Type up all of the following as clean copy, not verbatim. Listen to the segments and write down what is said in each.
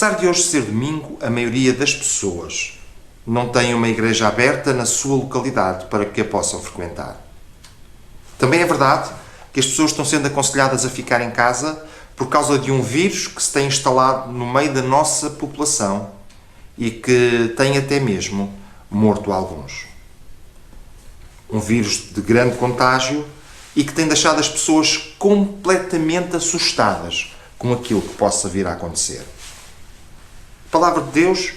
Apesar de hoje ser domingo, a maioria das pessoas não tem uma igreja aberta na sua localidade para que a possam frequentar. Também é verdade que as pessoas estão sendo aconselhadas a ficar em casa por causa de um vírus que se tem instalado no meio da nossa população e que tem até mesmo morto alguns. Um vírus de grande contágio e que tem deixado as pessoas completamente assustadas com aquilo que possa vir a acontecer. A Palavra de Deus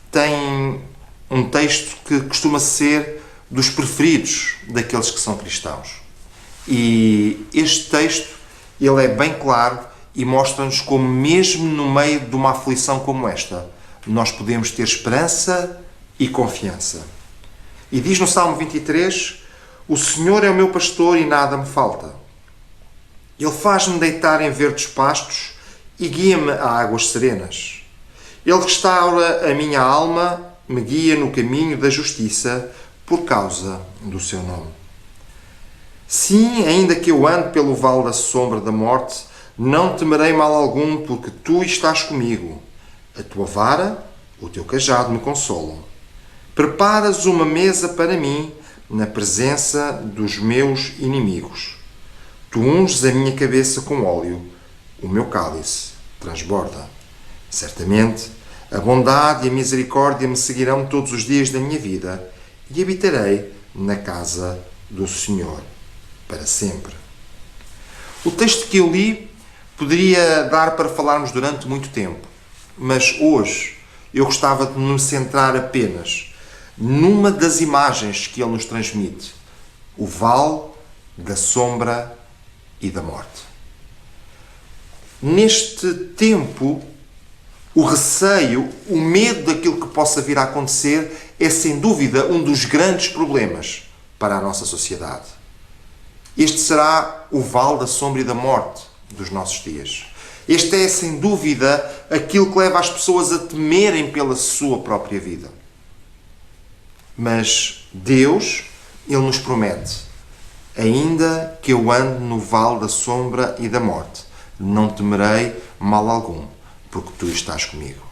tem um texto que costuma ser dos preferidos daqueles que são cristãos. E este texto, ele é bem claro e mostra-nos como mesmo no meio de uma aflição como esta, nós podemos ter esperança e confiança. E diz no Salmo 23, o Senhor é o meu pastor e nada me falta. Ele faz-me deitar em verdes pastos e guia-me a águas serenas. Ele restaura a minha alma, me guia no caminho da justiça por causa do seu nome. Sim, ainda que eu ande pelo vale da sombra da morte, não temerei mal algum, porque tu estás comigo. A tua vara, o teu cajado me consolam. Preparas uma mesa para mim na presença dos meus inimigos. Tu unges a minha cabeça com óleo, o meu cálice transborda. Certamente, a bondade e a misericórdia me seguirão todos os dias da minha vida e habitarei na casa do Senhor para sempre. O texto que eu li poderia dar para falarmos durante muito tempo, mas hoje eu gostava de me centrar apenas numa das imagens que ele nos transmite: o vale da sombra e da morte. Neste tempo, o receio, o medo daquilo que possa vir a acontecer é sem dúvida um dos grandes problemas para a nossa sociedade. Este será o vale da sombra e da morte dos nossos dias. Este é, sem dúvida, aquilo que leva as pessoas a temerem pela sua própria vida. Mas Deus, Ele nos promete: ainda que eu ande no vale da sombra e da morte, não temerei mal algum, porque tu estás comigo.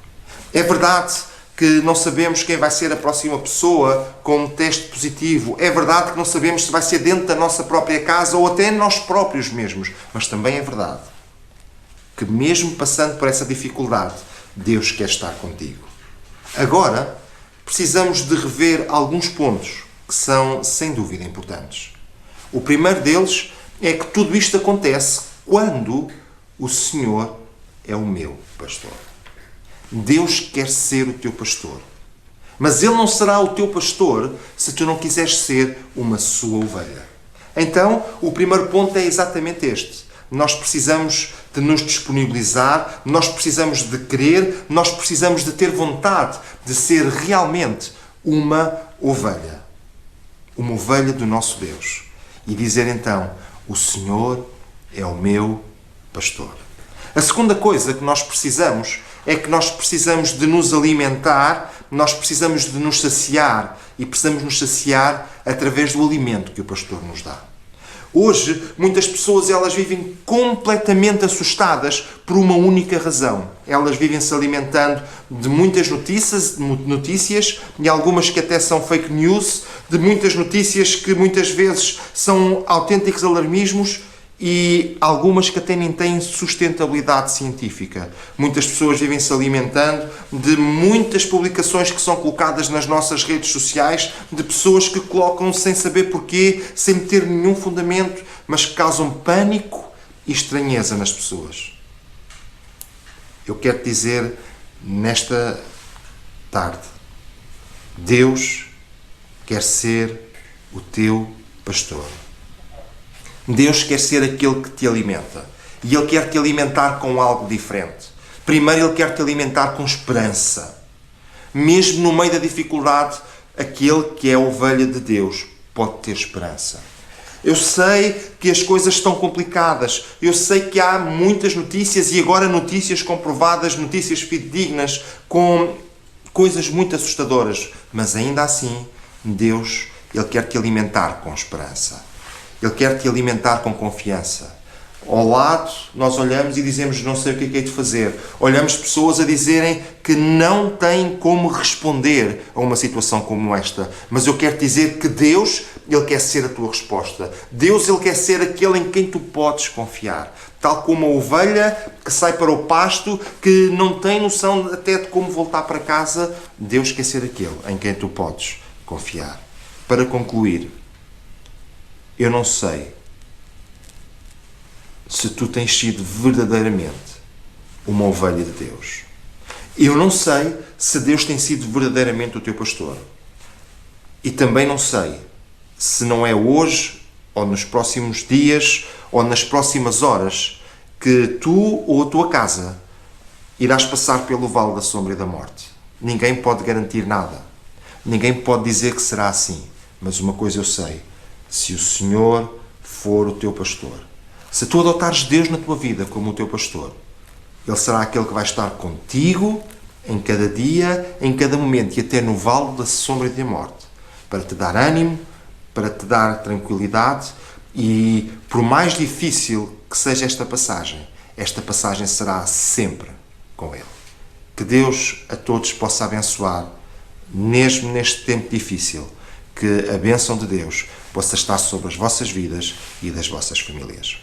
É verdade que não sabemos quem vai ser a próxima pessoa com um teste positivo. É verdade que não sabemos se vai ser dentro da nossa própria casa ou até nós próprios mesmos. Mas também é verdade que mesmo passando por essa dificuldade, Deus quer estar contigo. Agora, precisamos de rever alguns pontos que são, sem dúvida, importantes. O primeiro deles é que tudo isto acontece quando o Senhor é o meu pastor. Deus quer ser o teu pastor. Mas Ele não será o teu pastor se tu não quiseres ser uma sua ovelha. Então, o primeiro ponto é exatamente este. Nós precisamos de nos disponibilizar, nós precisamos de querer, nós precisamos de ter vontade de ser realmente uma ovelha. Uma ovelha do nosso Deus. E dizer então: o Senhor é o meu pastor. A segunda coisa que nós precisamos é que nós precisamos de nos alimentar, nós precisamos de nos saciar e precisamos nos saciar através do alimento que o pastor nos dá. Hoje, muitas pessoas elas vivem completamente assustadas por uma única razão. Elas vivem se alimentando de muitas notícias e algumas que até são fake news, de muitas notícias que muitas vezes são autênticos alarmismos e algumas que até nem têm sustentabilidade científica. Muitas pessoas vivem se alimentando de muitas publicações que são colocadas nas nossas redes sociais, de pessoas que colocam sem saber porquê, sem ter nenhum fundamento, mas que causam pânico e estranheza nas pessoas. Eu quero te dizer nesta tarde: Deus quer ser o teu pastor. Deus quer ser aquele que te alimenta. E Ele quer te alimentar com algo diferente. Primeiro, Ele quer te alimentar com esperança. Mesmo no meio da dificuldade, aquele que é a ovelha de Deus pode ter esperança. Eu sei que as coisas estão complicadas. Eu sei que há muitas notícias e agora notícias comprovadas, notícias fidedignas, com coisas muito assustadoras. Mas ainda assim, Deus, Ele quer te alimentar com esperança. Ele quer te alimentar com confiança. Ao lado, nós olhamos e dizemos, não sei o que é de fazer. Olhamos pessoas a dizerem que não têm como responder a uma situação como esta. Mas eu quero dizer que Deus, Ele quer ser a tua resposta. Deus, Ele quer ser aquele em quem tu podes confiar. Tal como a ovelha que sai para o pasto, que não tem noção até de como voltar para casa, Deus quer ser aquele em quem tu podes confiar. Para concluir, eu não sei se tu tens sido verdadeiramente uma ovelha de Deus. Eu não sei se Deus tem sido verdadeiramente o teu pastor. E também não sei se não é hoje, ou nos próximos dias, ou nas próximas horas, que tu ou a tua casa irás passar pelo vale da sombra e da morte. Ninguém pode garantir nada. Ninguém pode dizer que será assim. Mas uma coisa eu sei: se o Senhor for o teu pastor, se tu adotares Deus na tua vida como o teu pastor, Ele será aquele que vai estar contigo em cada dia, em cada momento e até no vale da sombra e da morte, para te dar ânimo, para te dar tranquilidade. E por mais difícil que seja esta passagem será sempre com Ele. Que Deus a todos possa abençoar, mesmo neste tempo difícil, que a bênção de Deus possa estar sobre as vossas vidas e das vossas famílias.